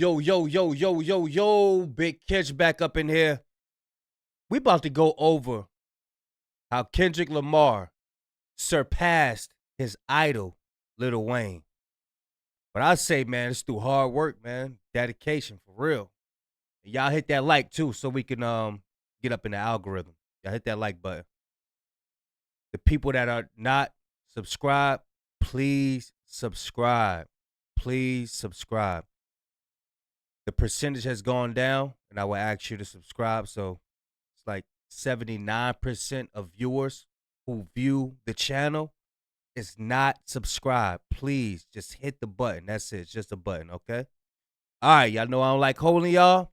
Yo, Big Kitch back up in here. We about to go over how Kendrick Lamar surpassed his idol, Lil Wayne. But I say, man, it's through hard work, man. Dedication, for real. And y'all hit that like, too, so we can get up in the algorithm. Y'all hit that like button. The people that are not subscribed, please subscribe. Please subscribe. The percentage has gone down, and I will ask you to subscribe. So it's like 79% of viewers who view the channel is not subscribed. Please just hit the button. That's it. It's just a button, okay? All right, y'all know I don't like holding y'all.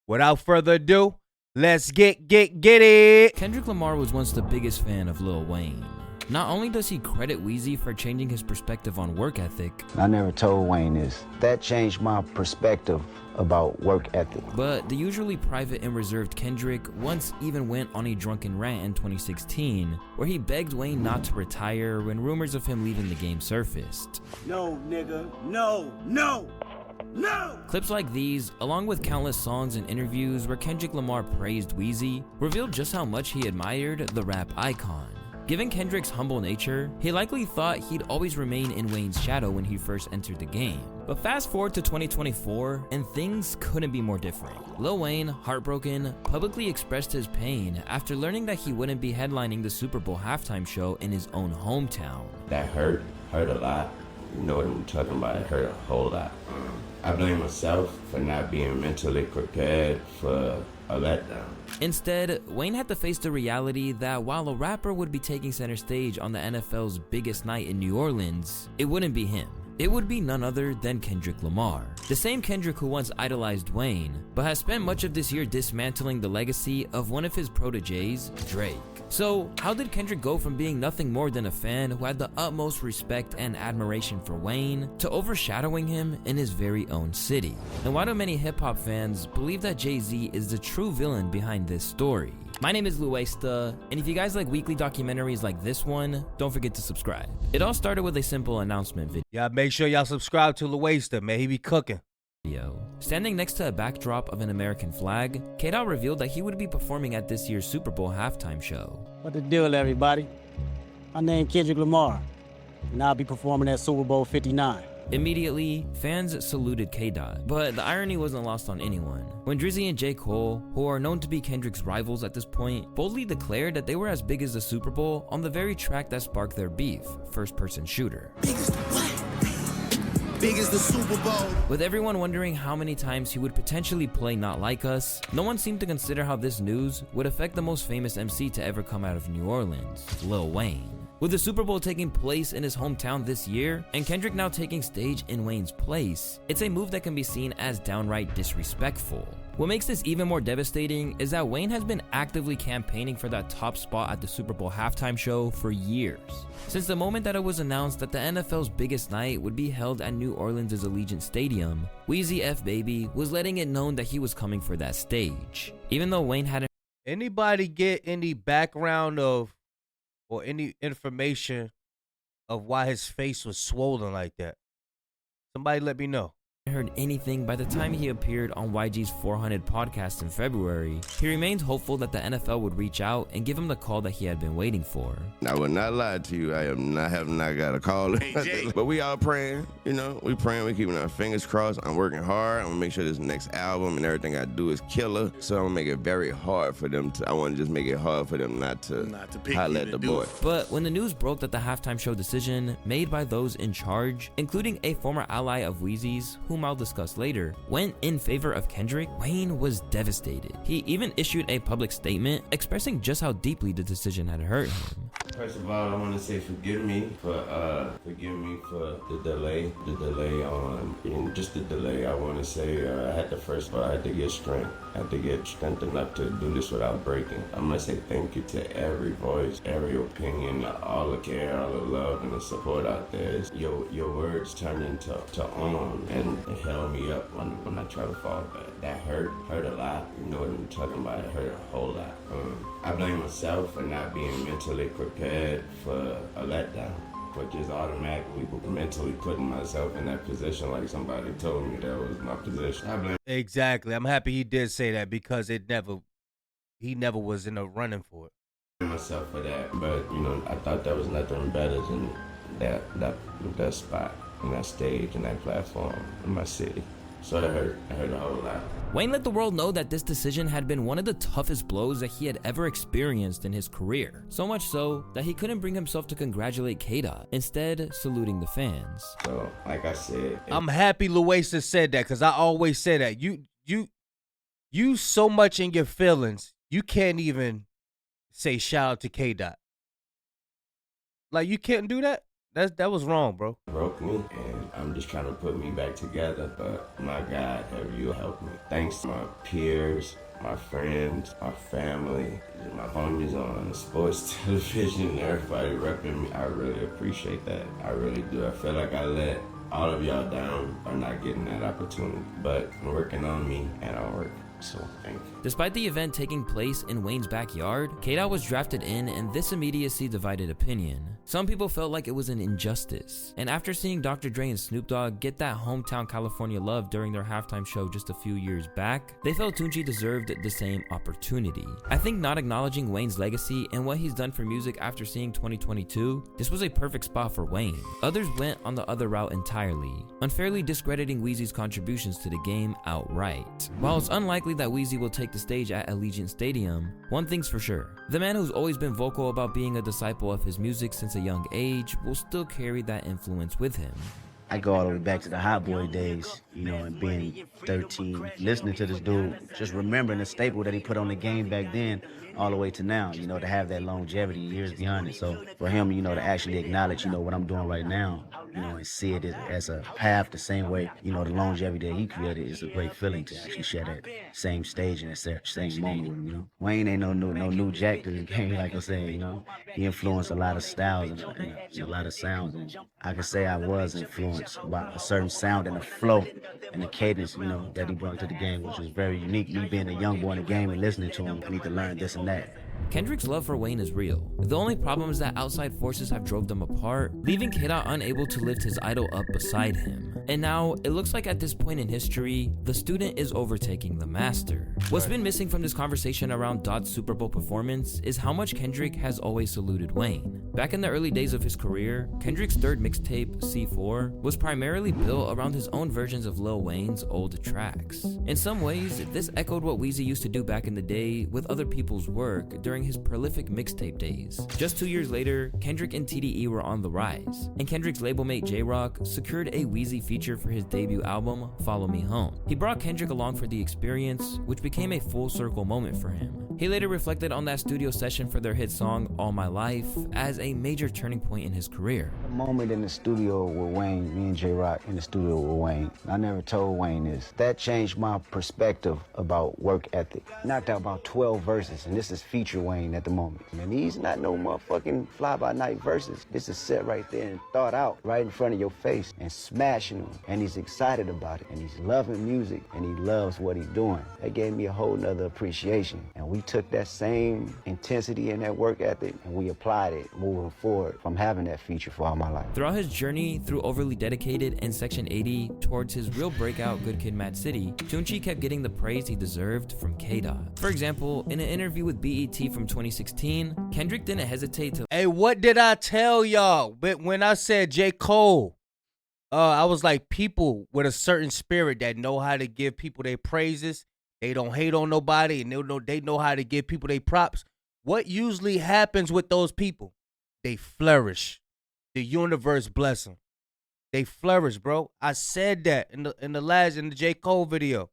Without further ado, let's get it. Kendrick Lamar was once the biggest fan of Lil Wayne. Not only does he credit Weezy for changing his perspective on work ethic, I never told Wayne this. That changed my perspective about work ethic. but the usually private and reserved Kendrick once even went on a drunken rant in 2016 where he begged Wayne not to retire when rumors of him leaving the game surfaced. No, nigga, no, no, no! Clips like these, along with countless songs and interviews where Kendrick Lamar praised Weezy, revealed just how much he admired the rap icon. Given Kendrick's humble nature, he likely thought he'd always remain in Wayne's shadow when he first entered the game. But fast forward to 2024, and things couldn't be more different. Lil Wayne, heartbroken, publicly expressed his pain after learning that he wouldn't be headlining the Super Bowl halftime show in his own hometown. That hurt a lot. You know what I'm talking about, it hurt a whole lot. I blame myself for not being mentally prepared for a letdown. Instead, Wayne had to face the reality that while a rapper would be taking center stage on the NFL's biggest night in New Orleans, it wouldn't be him. It would be none other than Kendrick Lamar. The same Kendrick who once idolized Wayne, but has spent much of this year dismantling the legacy of one of his proteges, Drake. So, how did Kendrick go from being nothing more than a fan who had the utmost respect and admiration for Wayne to overshadowing him in his very own city? And why do many hip-hop fans believe that Jay-Z is the true villain behind this story? My name is Lil Wayne, and if you guys like weekly documentaries like this one, don't forget to subscribe. It all started with a simple announcement video. Y'all make sure y'all subscribe to Lil Wayne, man. He be cooking. Standing next to a backdrop of an American flag, K-Dot revealed that he would be performing at this year's Super Bowl halftime show. What the deal, everybody? My name Kendrick Lamar, and I'll be performing at Super Bowl 59. Immediately, fans saluted K-Dot, but the irony wasn't lost on anyone. When Drizzy and J. Cole, who are known to be Kendrick's rivals at this point, boldly declared that they were as big as the Super Bowl on the very track that sparked their beef, First-Person Shooter. Big as the what? Big as the Super Bowl. With everyone wondering how many times he would potentially play Not Like Us, no one seemed to consider how this news would affect the most famous MC to ever come out of New Orleans, Lil Wayne. With the Super Bowl taking place in his hometown this year, and Kendrick now taking stage in Wayne's place, it's a move that can be seen as downright disrespectful. What makes this even more devastating is that Wayne has been actively campaigning for that top spot at the Super Bowl halftime show for years. Since the moment that it was announced that the NFL's biggest night would be held at New Orleans' Allegiant Stadium, Weezy F Baby was letting it known that he was coming for that stage. Even though Wayne hadn't. Anybody get any background of or any information of why his face was swollen like that? Somebody let me know. Heard anything by the time he appeared on YG's 400 podcast in February, he remained hopeful that the NFL would reach out and give him the call that he had been waiting for. I will not lie to you, have not got a call. But we all praying, we praying, we keeping our fingers crossed. I'm working hard. I'm gonna make sure this next album and everything I do is killer. So I'm gonna make it very hard for them I want to just make it hard for them not to holler at the boy. But when the news broke that the halftime show decision made by those in charge, including a former ally of Weezy's, whom I'll discuss later, went in favor of Kendrick, Wayne was devastated. He even issued a public statement expressing just how deeply the decision had hurt him. First of all, I want to say forgive me for the delay on just the delay. I want to say I had to get strength. I had to get strength enough to do this without breaking. I must say thank you to every voice, every opinion, all the care, all the love, and the support out there. Your words turned into arms, and it held me up when I tried to fall back. That hurt a lot. You know what I'm talking about, it hurt a whole lot. I blame myself for not being mentally prepared for a letdown. but just automatically mentally putting myself in that position like somebody told me that was my position. I blame Exactly. I'm happy he did say that because he never was in the running for it. myself for that, but you know, I thought there was nothing better than that spot and that stage and that platform in my city. So it hurt a whole lot. Wayne let the world know that this decision had been one of the toughest blows that he had ever experienced in his career. So much so that he couldn't bring himself to congratulate K-Dot, instead saluting the fans. So, like I said, I'm happy Lil Wayne said that because I always say that. You so much in your feelings, you can't even say shout out to K-Dot. Like, you can't do that? That was wrong, bro. Broke me, and I'm just trying to put me back together, but my God, have you helped me. Thanks to my peers, my friends, my family, my homies on sports television, everybody repping me. I really appreciate that. I really do. I feel like I let all of y'all down by not getting that opportunity, but I'm working on me, and I work. So, thank you. Despite the event taking place in Wayne's backyard, K-Dot was drafted in, and this immediacy divided opinion. Some people felt like it was an injustice, and after seeing Dr. Dre and Snoop Dogg get that hometown California love during their halftime show just a few years back, they felt Tunechi deserved the same opportunity. I think not acknowledging Wayne's legacy and what he's done for music after seeing 2022, this was a perfect spot for Wayne. Others went on the other route entirely, unfairly discrediting Weezy's contributions to the game outright. While it's unlikely that Weezy will take the stage at Allegiant Stadium, one thing's for sure: the man who's always been vocal about being a disciple of his music since a young age will still carry that influence with him. I go all the way back to the Hot Boy days, you know, and being 13, listening to this dude, just remembering the staple that he put on the game back then, all the way to now, you know, to have that longevity years beyond it. So for him, you know, to actually acknowledge, you know, what I'm doing right now, you know, and see it as a path the same way, you know, the longevity that he created is a great feeling to actually share that same stage and that same moment, you know. Wayne ain't no new jack to the game, like I said, you know. He influenced a lot of styles and a lot of sounds, and I can say I was influenced by a certain sound and the flow and the cadence, you know, that he brought to the game, which was very unique. Me being a young boy in the game and listening to him, I need to learn this and that. Kendrick's love for Wayne is real. The only problem is that outside forces have drove them apart, leaving K-Dot unable to lift his idol up beside him. And now, it looks like at this point in history, the student is overtaking the master. What's been missing from this conversation around Dot's Super Bowl performance is how much Kendrick has always saluted Wayne. Back in the early days of his career, Kendrick's third mixtape, C4, was primarily built around his own versions of Lil Wayne's old tracks. In some ways, this echoed what Weezy used to do back in the day with other people's work during his prolific mixtape days. Just 2 years later, Kendrick and TDE were on the rise, and Kendrick's label mate J-Rock secured a Weezy feature for his debut album, Follow Me Home. He brought Kendrick along for the experience, which became a full circle moment for him. He later reflected on that studio session for their hit song, All My Life, as a major turning point in his career. The moment in the studio with Wayne, me and J-Rock in the studio with Wayne, I never told Wayne this. That changed my perspective about work ethic. Knocked out about 12 verses, and this is feature Wayne at the moment. And these not no motherfucking fly-by-night verses. This is set right there and thought out right in front of your face and smashing them. And he's excited about it, and he's loving music, and he loves what he's doing. That gave me a whole nother appreciation. And we took that same intensity and that work ethic, and we applied it moving forward from having that feature for all my life. Throughout his journey through Overly Dedicated and Section 80 towards his real breakout Good Kid, Mad City, Tunechi kept getting the praise he deserved from K-Dot. For example, in an interview with BET from 2016, Kendrick didn't hesitate to— Hey, what did I tell y'all? But when I said J. Cole, I was like, people with a certain spirit that know how to give people their praises. They don't hate on nobody, and they know how to give people their props. What usually happens with those people? They flourish. The universe bless them. They flourish, bro. I said that in the J. Cole video.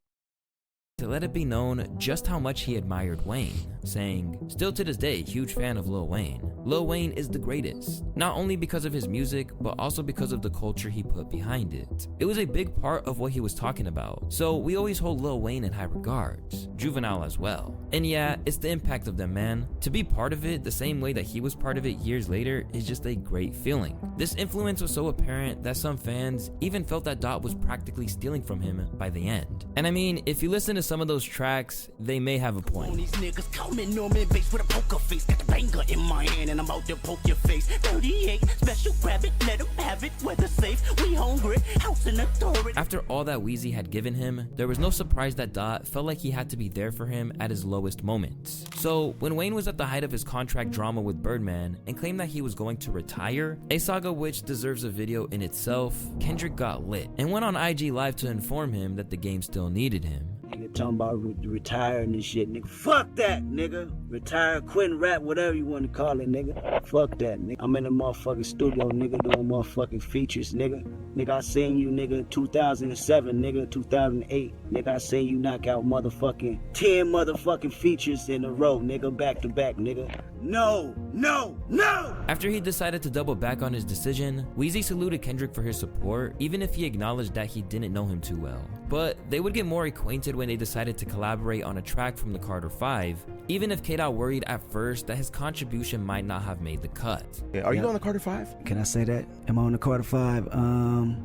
To let it be known just how much he admired Wayne, saying, "Still to this day, huge fan of Lil Wayne. Lil Wayne is the greatest, not only because of his music, but also because of the culture he put behind it." It was a big part of what he was talking about, so we always hold Lil Wayne in high regards, Juvenile as well. And yeah, it's the impact of them, man. To be part of it the same way that he was part of it years later is just a great feeling. This influence was so apparent that some fans even felt that Dot was practically stealing from him by the end. And I mean, if you listen to some of those tracks, they may have a point. These niggas call I'm in Norman base with a poker face, got the banger in my hand, and I'm about to poke your face. 38, special rabbit, let him have it, weather safe, we hungry, house in authority. After all that Weezy had given him, there was no surprise that Dot felt like he had to be there for him at his lowest moments. So when Wayne was at the height of his contract drama with Birdman and claimed that he was going to retire, a saga which deserves a video in itself, Kendrick got lit and went on IG Live to inform him that the game still needed him. Nigga talking about retiring and shit, nigga. Fuck that, nigga. Retire, quit and rap, whatever you want to call it, nigga. Fuck that, nigga. I'm in the motherfucking studio, nigga, doing motherfucking features, nigga. Nigga, I seen you, nigga, 2007, nigga, 2008. Nigga, I seen you knock out motherfucking 10 motherfucking features in a row, nigga, back to back, nigga. No, no, no! After he decided to double back on his decision, Weezy saluted Kendrick for his support, even if he acknowledged that he didn't know him too well. But they would get more acquainted when they decided to collaborate on a track from the Carter 5, even if K-Dot worried at first that his contribution might not have made the cut. Are you on the Carter 5? Can I say that? Am I on the Carter 5?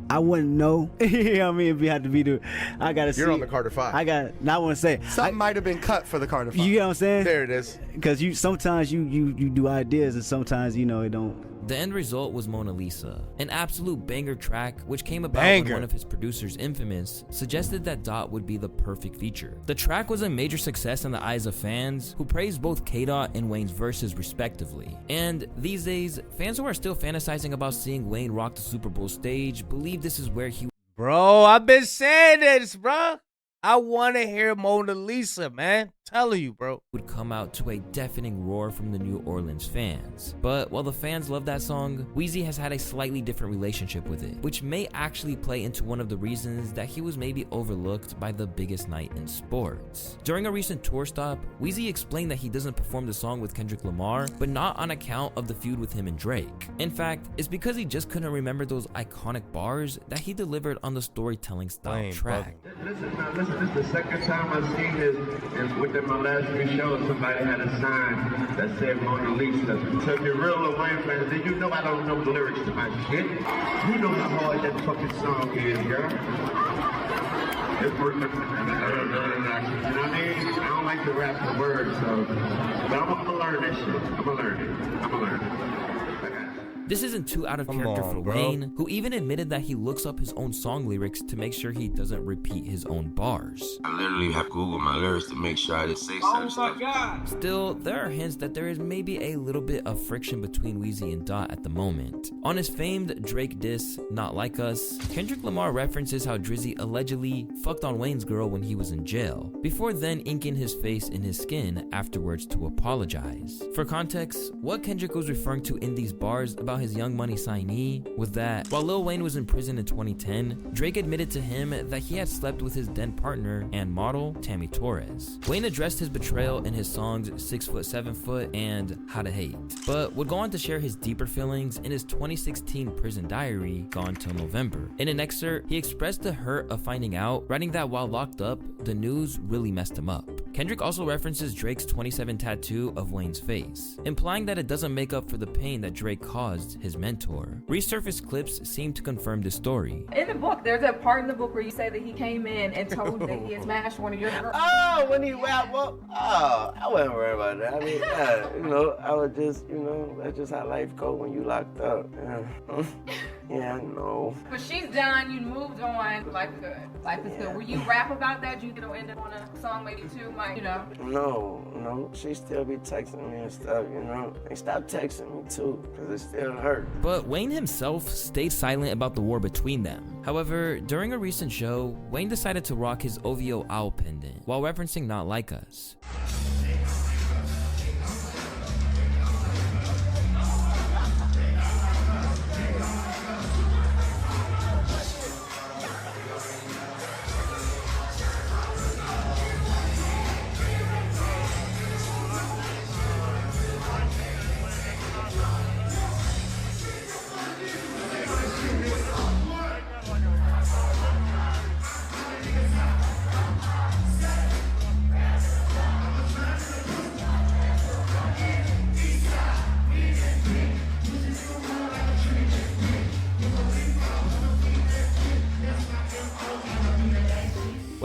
I wouldn't know. You know what I mean? If you had to be the, I gotta see. You're on the Carter 5. I want to say. Something might have been cut for the Carter 5. You know what I'm saying? There it is. Because sometimes you do ideas and sometimes, you know, it don't. The end result was Mona Lisa, an absolute banger track which came about when one of his producers, Infamous, suggested that Dot would be the perfect feature. The track was a major success in the eyes of fans who praised both K-Dot and Wayne's verses respectively. And these days, fans who are still fantasizing about seeing Wayne rock the Super Bowl stage believe this is where he... Bro, I've been saying this, bro. I want to hear Mona Lisa, man. Telling you, bro. Would come out to a deafening roar from the New Orleans fans. But while the fans love that song, Weezy has had a slightly different relationship with it, which may actually play into one of the reasons that he was maybe overlooked by the biggest night in sports. During a recent tour stop, Weezy explained that he doesn't perform the song with Kendrick Lamar, but not on account of the feud with him and Drake. In fact, it's because he just couldn't remember those iconic bars that he delivered on the storytelling style track. Listen, this is the second time I've seen this, and within my last 3 shows, somebody had a sign that said Mona Lisa. So if you're real Lil Wayne fans, then you know I don't know the lyrics to my shit. You know how hard that fucking song is, girl. It's working. You know what I mean? I don't like to rap the words, so, but I'm gonna learn that shit. I'm gonna learn it. This isn't too out of character for Wayne, who even admitted that he looks up his own song lyrics to make sure he doesn't repeat his own bars. I literally have to Google my lyrics to make sure I didn't say certain stuff. God. Still, there are hints that there is maybe a little bit of friction between Weezy and Dot at the moment. On his famed Drake diss, Not Like Us, Kendrick Lamar references how Drizzy allegedly fucked on Wayne's girl when he was in jail, before then inking his face in his skin afterwards to apologize. For context, what Kendrick was referring to in these bars about his Young Money signee was that while Lil Wayne was in prison in 2010, Drake admitted to him that he had slept with his then partner and model, Tammy Torres. Wayne addressed his betrayal in his songs 6 Foot 7 Foot and How to Hate, but would go on to share his deeper feelings in his 2016 prison diary, Gone Till November. In an excerpt, he expressed the hurt of finding out, writing that while locked up, the news really messed him up. Kendrick also references Drake's 27 tattoo of Wayne's face, implying that it doesn't make up for the pain that Drake caused his mentor. Resurfaced clips seem to confirm this story. In the book, there's a part in the book where you say that he came in and told you that he had smashed one of your girls. Oh, when he rapped up? Oh, I wasn't worried about that. I mean, I was just, that's just how life goes when you locked up. Yeah, I know. But she's done, you moved on, life is good. Life is good. Will you rap about that? You know, end up on a song maybe too, No, she still be texting me and stuff, And stop texting me too, because it still hurt. But Wayne himself stayed silent about the war between them. However, during a recent show, Wayne decided to rock his OVO owl pendant while referencing Not Like Us.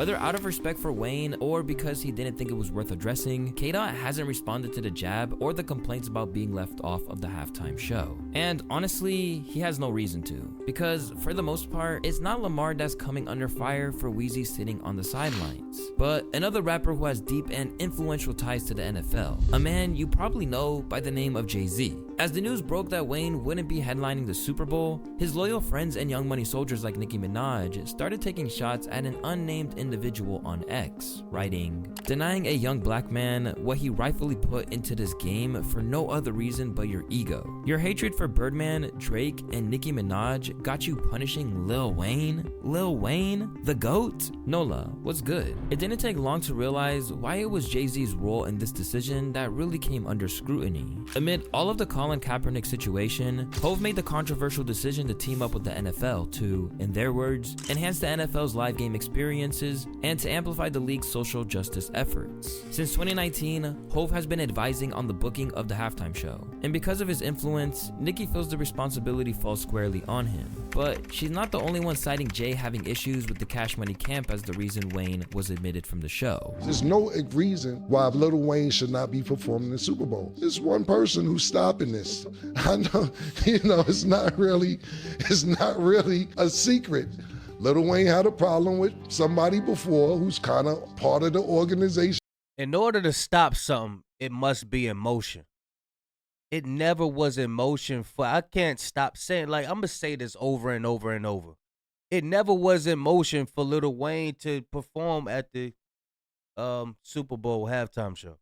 Whether out of respect for Wayne or because he didn't think it was worth addressing, K-Dot hasn't responded to the jab or the complaints about being left off of the halftime show. And honestly, he has no reason to, because for the most part, it's not Lamar that's coming under fire for Weezy sitting on the sidelines, but another rapper who has deep and influential ties to the NFL, a man you probably know by the name of Jay-Z. As the news broke that Wayne wouldn't be headlining the Super Bowl, his loyal friends and Young Money soldiers like Nicki Minaj started taking shots at an unnamed individual on X, writing, "Denying a young black man what he rightfully put into this game for no other reason but your ego. Your hatred for Birdman, Drake, and Nicki Minaj got you punishing Lil Wayne? Lil Wayne? The GOAT? Nola, what's good?" It didn't take long to realize why it was Jay-Z's role in this decision that really came under scrutiny. Amid all of the Colin Kaepernick situation, Hov made the controversial decision to team up with the NFL to, in their words, enhance the NFL's live game experiences and to amplify the league's social justice efforts. Since 2019, Hov has been advising on the booking of the halftime show, and because of his influence, Nicki feels the responsibility falls squarely on him. But she's not the only one citing Jay having issues with the Cash Money camp as the reason Wayne was admitted from the show. There's no reason why Lil Wayne should not be performing in the Super Bowl. There's one person who's stopping this. I know, it's not really a secret. Lil Wayne had a problem with somebody before who's kind of part of the organization. In order to stop something, it must be in motion. It never was in motion for, I can't stop saying, like, I'm going to say this over and over and over. It never was in motion for Lil Wayne to perform at the Super Bowl halftime show.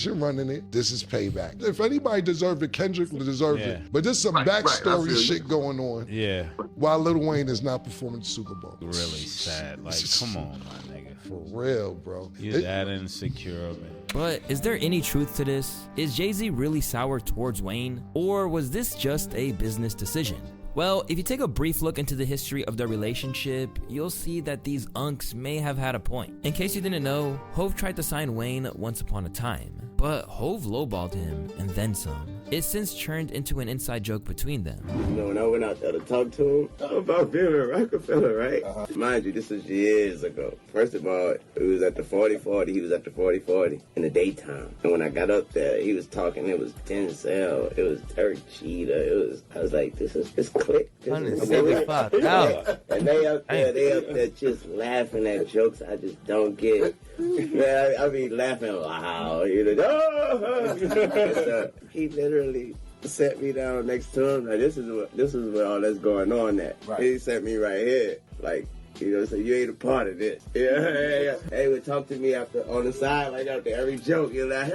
Running it, this is payback. If anybody deserved it, Kendrick deserved it. But there's some backstory shit going on. Yeah. While Lil Wayne is not performing the Super Bowl. Really sad. Like, come on, my nigga. For real, bro. You're that insecure, man. But is there any truth to this? Is Jay-Z really sour towards Wayne? Or was this just a business decision? Well, if you take a brief look into the history of their relationship, you'll see that these unks may have had a point. In case you didn't know, Hov tried to sign Wayne once upon a time, but Hov lowballed him and then some. It's since turned into an inside joke between them. When I went out there to talk to him about being a Rockefeller, right? Mind you, this was years ago. First of all, it was at the 40-40. He was at the 40-40 in the daytime. And when I got up there, he was talking. It was Denzel. It was Derek Cheetah. I was like, this click. $175,000. And they up there just laughing at jokes I just don't get. Man, I be laughing loud. So he literally sat me down next to him. Like, this is where all that's going on at. Right. He sat me right here. Like, so you ain't a part of this. Yeah. They would talk to me after on the side, like after every joke. You're like,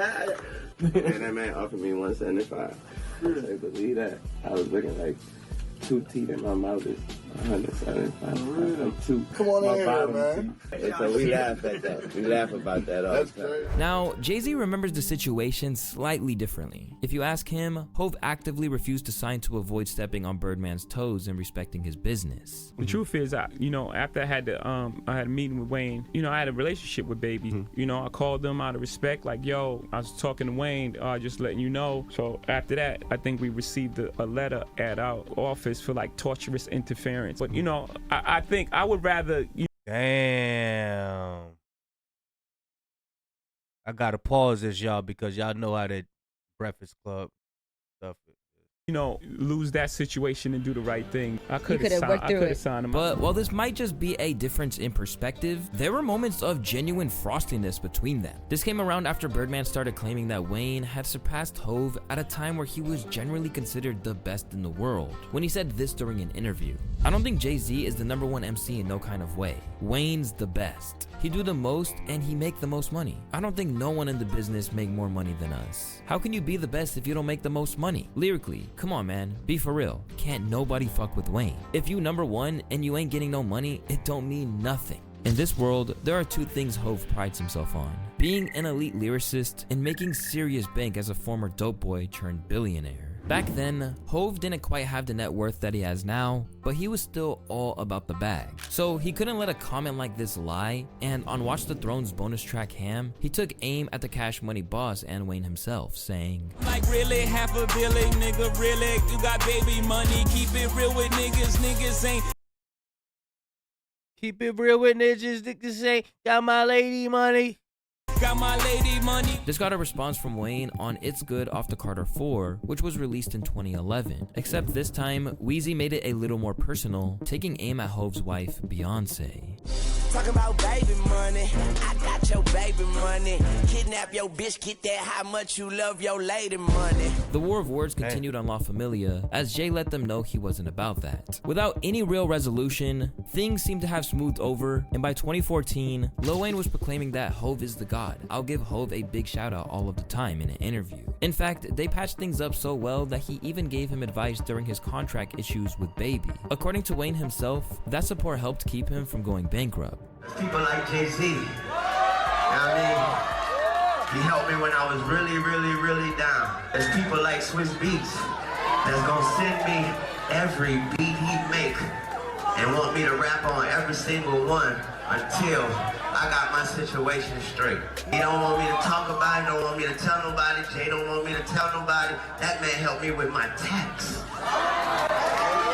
and that man offered me $175. I believe that. I was looking like 2 teeth in my mouth is 175. Come on in here, man. So we laugh at that. We laugh about that all the time. Now, Jay-Z remembers the situation slightly differently. If you ask him, Hov actively refused to sign to avoid stepping on Birdman's toes and respecting his business. The truth is, after I had a meeting with Wayne, I had a relationship with Baby. I called them out of respect, like, yo, I was talking to Wayne, just letting you know. So after that, I think we received a letter at our office for like torturous interference. But I think I would rather. Damn. I gotta pause this, y'all, because y'all know how that Breakfast Club stuff is. Lose that situation and do the right thing. I could have signed him. But while this might just be a difference in perspective, there were moments of genuine frostiness between them. This came around after Birdman started claiming that Wayne had surpassed Hov at a time where he was generally considered the best in the world. When he said this during an interview, "I don't think Jay-Z is the #1 MC in no kind of way. Wayne's the best. He do the most and he make the most money. I don't think no one in the business make more money than us. How can you be the best if you don't make the most money? Lyrically, come on, man, be for real. Can't nobody fuck with Wayne. If you #1 and you ain't getting no money, it don't mean nothing." In this world, there are 2 things Hov prides himself on: being an elite lyricist and making serious bank as a former dope boy turned billionaire. Back then, Hov didn't quite have the net worth that he has now, but he was still all about the bag. So he couldn't let a comment like this lie, and on Watch the Throne's bonus track Ham, he took aim at the Cash Money boss and Wayne himself, saying, "Like really, $500 million, nigga, really? You got baby money, keep it real with niggas ain't..." Keep it real with niggas that say, got my lady money. Got my lady money. This got a response from Wayne on It's Good off the Carter 4, which was released in 2011. Except this time, Weezy made it a little more personal, taking aim at Hov's wife, Beyonce. Talking about baby money, I got your baby money. Kidnap your bitch, get that how much you love your lady money. The war of words continued on La Familia, as Jay let them know he wasn't about that. Without any real resolution, things seemed to have smoothed over, and by 2014, Lil Wayne was proclaiming that Hov is the god. I'll give Hov a big shout out all of the time in an interview. In fact, they patched things up so well that he even gave him advice during his contract issues with Baby. According to Wayne himself, that support helped keep him from going bankrupt. People like Jay-Z, you know what I mean? He helped me when I was really down. There's people like Swiss Beats that's gonna send me every beat he make and want me to rap on every single one until I got my situation straight. He don't want me to talk about it, don't want me to tell nobody. Jay don't want me to tell nobody. That man helped me with my tax.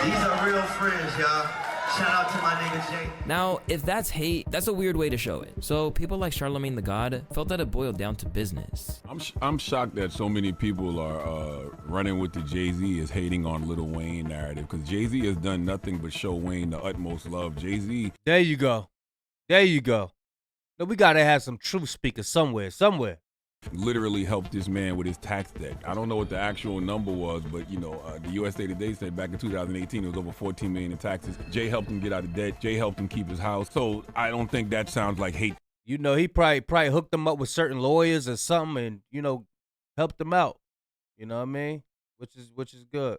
These are real friends, y'all. Shout out to my nigga Jay. Now, if that's hate, that's a weird way to show it. So people like Charlemagne the God felt that it boiled down to business. I'm shocked that so many people are running with the Jay-Z is hating on Lil Wayne narrative, because Jay-Z has done nothing but show Wayne the utmost love. Jay-Z. There you go. There you go. No, we gotta have some truth speakers somewhere. Literally helped this man with his tax debt. I don't know what the actual number was, but you know, the USA Today said back in 2018 it was over 14 million in taxes. Jay helped him get out of debt. Jay helped him keep his house. So I don't think that sounds like hate. You know, he probably hooked them up with certain lawyers or something, and you know, helped them out. You know what I mean? Which is good.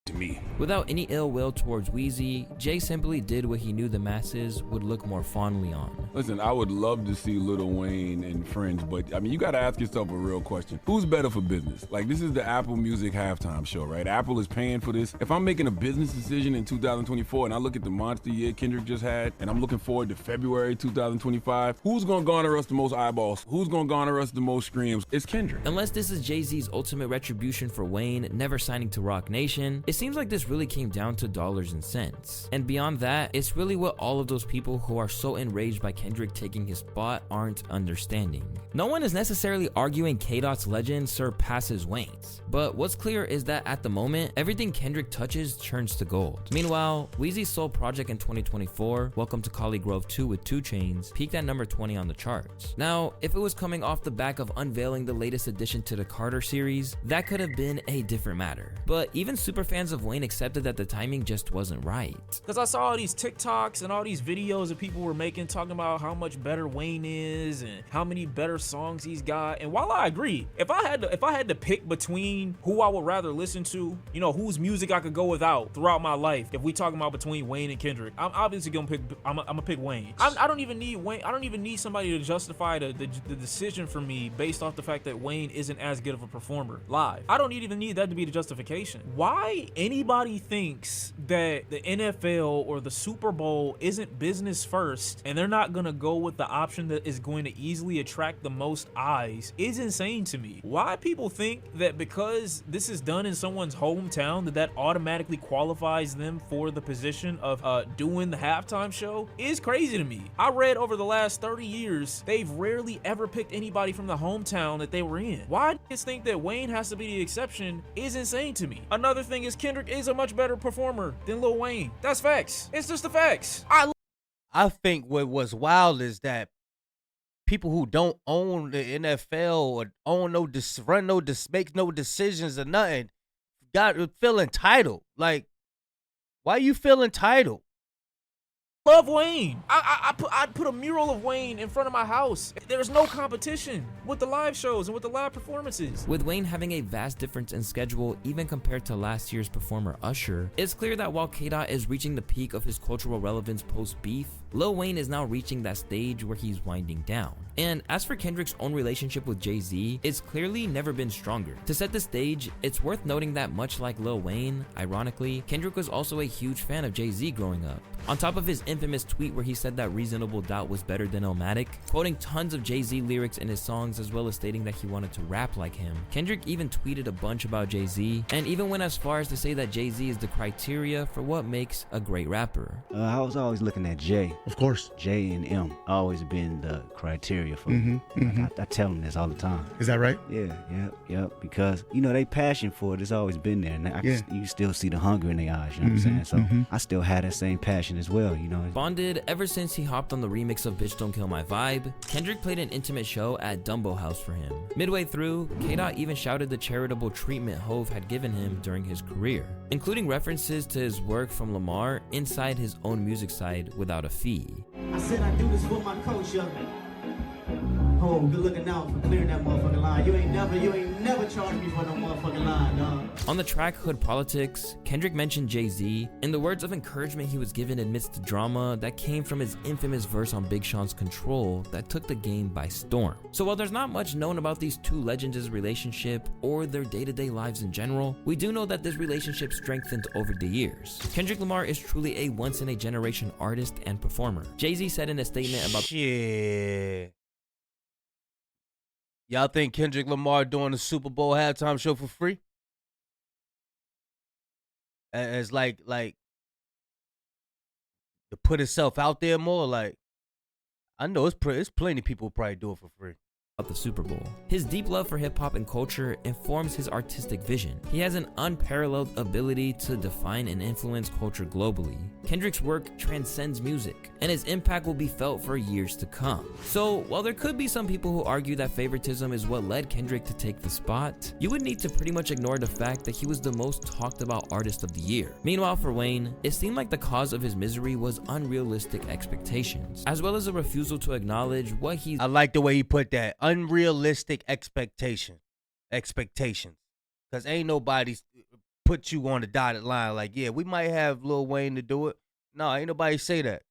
To me. Without any ill will towards Weezy, Jay simply did what he knew the masses would look more fondly on. Listen, I would love to see Lil Wayne and friends, but I mean, you gotta ask yourself a real question. Who's better for business? Like, this is the Apple Music halftime show, right? Apple is paying for this. If I'm making a business decision in 2024 and I look at the monster year Kendrick just had, and I'm looking forward to February 2025, who's gonna garner us the most eyeballs? Who's gonna garner us the most streams? It's Kendrick. Unless this is Jay-Z's ultimate retribution for Wayne never signing to Roc Nation, it seems like this really came down to dollars and cents. And beyond that, it's really what all of those people who are so enraged by Kendrick taking his spot aren't understanding. No one is necessarily arguing K-Dot's legend surpasses Wayne's, but what's clear is that at the moment, everything Kendrick touches turns to gold. Meanwhile, Weezy's sole project in 2024, Welcome to Collie Grove 2 with 2 Chainz, peaked at number 20 on the charts. Now, if it was coming off the back of unveiling the latest addition to the Carter series, that could have been a different matter. But even superfans of Wayne accepted that the timing just wasn't right. Because I saw all these TikToks and all these videos that people were making talking about how much better Wayne is and how many better songs he's got. And while I agree, if I had to pick between who I would rather listen to, you know, whose music I could go without throughout my life, if we talking about between Wayne and Kendrick, I'm obviously gonna pick. I'm gonna pick Wayne. I don't even need Wayne. I don't even need somebody to justify the decision for me based off the fact that Wayne isn't as good of a performer live. I don't even need that to be the justification. Why anybody thinks that the NFL or the Super Bowl isn't business first and they're not gonna go with the option that is going to easily attract the most eyes is insane to me. Why people think that because this is done in someone's hometown that automatically qualifies them for the position of doing the halftime show is crazy to me. I read over the last 30 years they've rarely ever picked anybody from the hometown that they were in. Why do you think that Wayne has to be the exception is insane to me. Another thing is Kendrick is a much better performer than Lil Wayne. That's facts. It's just the facts. I think what was wild is that people who don't own the NFL or make no decisions or nothing feel entitled. Like, why you feel entitled? Love Wayne. I'd put a mural of Wayne in front of my house. There's no competition with the live shows and with the live performances. With Wayne having a vast difference in schedule even compared to last year's performer Usher, it's clear that while K-Dot is reaching the peak of his cultural relevance post-beef, Lil Wayne is now reaching that stage where he's winding down. And as for Kendrick's own relationship with Jay-Z, it's clearly never been stronger. To set the stage, it's worth noting that much like Lil Wayne, ironically, Kendrick was also a huge fan of Jay-Z growing up. On top of his infamous tweet where he said that Reasonable Doubt was better than Illmatic, quoting tons of Jay-Z lyrics in his songs as well as stating that he wanted to rap like him, Kendrick even tweeted a bunch about Jay-Z and even went as far as to say that Jay-Z is the criteria for what makes a great rapper. I was always looking at Jay Of course. J and M always been the criteria for me. I tell them this all the time. Is that right? Yeah, yep. Because, you know, they passion for it. It's always been there. And you still see the hunger in their eyes, you know what I'm saying? So I still had that same passion as well, you know. Bonded ever since he hopped on the remix of Bitch Don't Kill My Vibe, Kendrick played an intimate show at Dumbo House for him. Midway through, K-Dot even shouted the charitable treatment Hov had given him during his career, including references to his work from Lamar inside his own music side without a fee. I said I do this for my coach, yo. Oh, good looking out for clearing that motherfucking line. You ain't never charged me for no motherfucking line, dog. On the track Hood Politics, Kendrick mentioned Jay-Z in the words of encouragement he was given amidst the drama that came from his infamous verse on Big Sean's Control that took the game by storm. So while there's not much known about these two legends' relationship or their day-to-day lives in general, we do know that this relationship strengthened over the years. Kendrick Lamar is truly a once-in-a-generation artist and performer. Jay-Z said in a statement about Shit. Y'all think Kendrick Lamar doing the Super Bowl halftime show for free? As like to put itself out there more? Like, I know it's plenty of people who probably do it for free. the Super Bowl. His deep love for hip-hop and culture informs his artistic vision. He has an unparalleled ability to define and influence culture globally. Kendrick's work transcends music, and his impact will be felt for years to come. So, while there could be some people who argue that favoritism is what led Kendrick to take the spot, you would need to pretty much ignore the fact that he was the most talked about artist of the year. Meanwhile, for Wayne, it seemed like the cause of his misery was unrealistic expectations, as well as a refusal to acknowledge what he's— I like the way he put that. Unrealistic expectations. Because ain't nobody put you on the dotted line like, yeah, we might have Lil Wayne to do it. No, ain't nobody say that.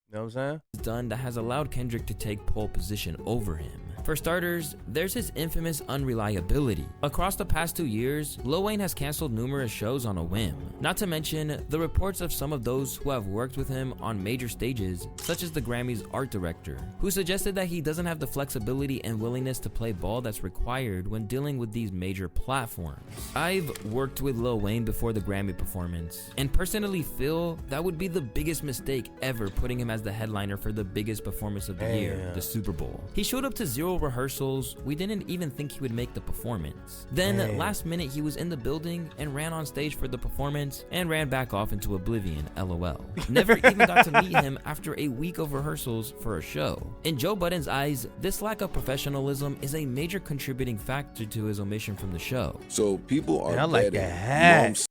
You know what I'm saying? Done that has allowed Kendrick to take pole position over him. For starters, there's his infamous unreliability. Across the past 2 years, Lil Wayne has canceled numerous shows on a whim. Not to mention the reports of some of those who have worked with him on major stages, such as the Grammys art director, who suggested that he doesn't have the flexibility and willingness to play ball that's required when dealing with these major platforms. I've worked with Lil Wayne before the Grammy performance, and personally feel that would be the biggest mistake ever, putting him as the headliner for the biggest performance of the year, the Super Bowl. He showed up to 0 rehearsals. We didn't even think he would make the performance. Then last minute he was in the building and ran on stage for the performance and ran back off into oblivion, LOL. Never even got to meet him after a week of rehearsals for a show. In Joe Budden's eyes, this lack of professionalism is a major contributing factor to his omission from the show. So people are— I like that hat.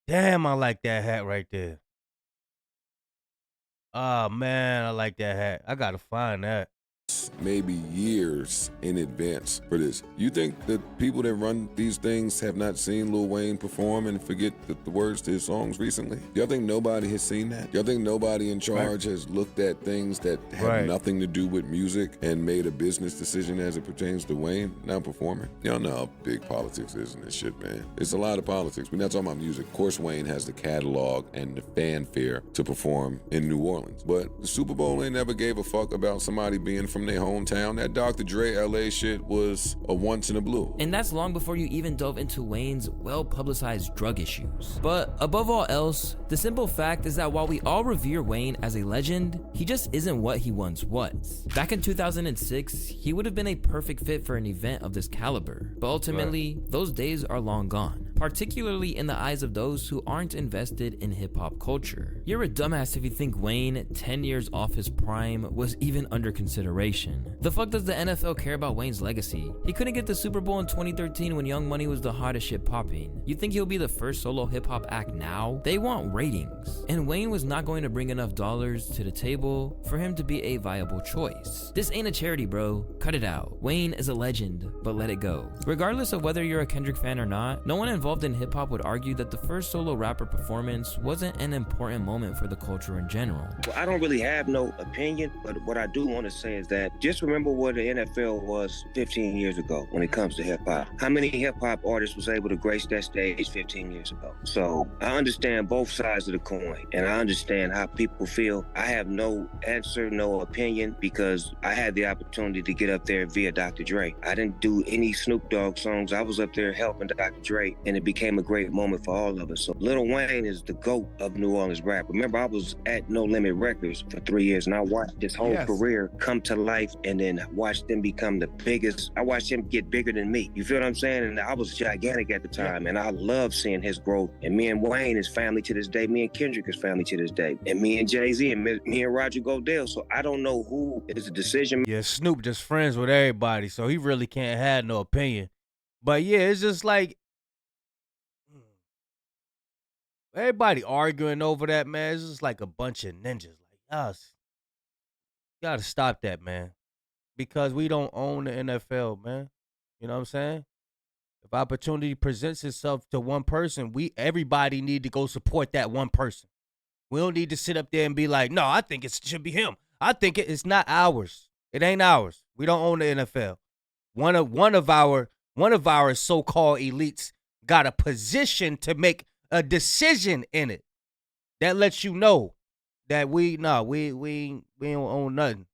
Damn, I like that hat right there. Oh man, I like that hat. I gotta find that. Maybe years in advance for this. You think that people that run these things have not seen Lil Wayne perform and forget the words to his songs recently? Y'all think nobody has seen that? Y'all think nobody in charge has looked at things that have nothing to do with music and made a business decision as it pertains to Wayne now performing? Y'all know how big politics is in this shit, man. It's a lot of politics. We're not talking about music. Of course, Wayne has the catalog and the fanfare to perform in New Orleans, but the Super Bowl ain't never gave a fuck about somebody being from their hometown. That Dr. Dre LA shit was a once in a blue. And that's long before you even dove into Wayne's well-publicized drug issues. But above all else, the simple fact is that while we all revere Wayne as a legend, he just isn't what he once was. Back in 2006, he would have been a perfect fit for an event of this caliber. But ultimately, those days are long gone, particularly in the eyes of those who aren't invested in hip-hop culture. You're a dumbass if you think Wayne, 10 years off his prime, was even under consideration. The fuck does the NFL care about Wayne's legacy? He couldn't get the Super Bowl in 2013 when Young Money was the hottest shit popping. You think he'll be the first solo hip-hop act now? They want ratings. And Wayne was not going to bring enough dollars to the table for him to be a viable choice. This ain't a charity, bro. Cut it out. Wayne is a legend, but let it go. Regardless of whether you're a Kendrick fan or not, no one involved in hip-hop would argue that the first solo rapper performance wasn't an important moment for the culture in general. Well, I don't really have no opinion, but what I do want to say is that just remember where the NFL was 15 years ago when it comes to hip-hop. How many hip-hop artists was able to grace that stage 15 years ago? So I understand both sides of the coin, and I understand how people feel. I have no answer, no opinion, because I had the opportunity to get up there via Dr. Dre. I didn't do any Snoop Dogg songs. I was up there helping Dr. Dre in it became a great moment for all of us. So Lil Wayne is the GOAT of New Orleans rap. Remember, I was at No Limit Records for 3 years, and I watched this whole career come to life, and then watched them become the biggest. I watched him get bigger than me. You feel what I'm saying? And I was gigantic at the time, and I love seeing his growth. And me and Wayne is family to this day. Me and Kendrick is family to this day. And me and Jay-Z and me and Roger Goodell. So I don't know who is the decision. Yeah, Snoop just friends with everybody, so he really can't have no opinion. But yeah, it's just like everybody arguing over that, man. It's just like a bunch of ninjas. Like, us, gotta stop that, man. Because we don't own the NFL, man. You know what I'm saying? If opportunity presents itself to one person, everybody need to go support that one person. We don't need to sit up there and be like, no, I think it should be him. I think it's not ours. It ain't ours. We don't own the NFL. One of our so-called elites got a position to make a decision in it. That lets you know that we don't own nothing.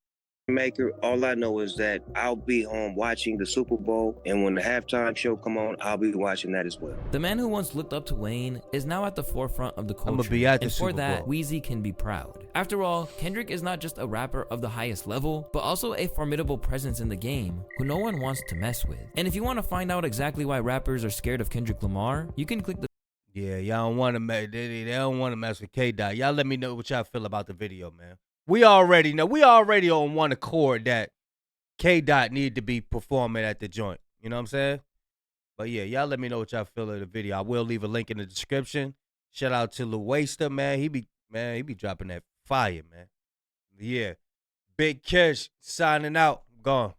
Maker, all I know is that I'll be home watching the Super Bowl, and when the halftime show come on, I'll be watching that as well. The man who once looked up to Wayne is now at the forefront of the culture, I'ma be at the and for Super that, Bowl. Weezy can be proud. After all, Kendrick is not just a rapper of the highest level, but also a formidable presence in the game who no one wants to mess with. And if you want to find out exactly why rappers are scared of Kendrick Lamar, you can click the y'all don't want to mess. They don't want to mess with K-Dot. Y'all let me know what y'all feel about the video, man. We already know. We already on one accord that K-Dot need to be performing at the joint. You know what I'm saying? But yeah, y'all let me know what y'all feel of the video. I will leave a link in the description. Shout out to Lil Waster, man. He be dropping that fire, man. Yeah. Big Kish signing out. Gone.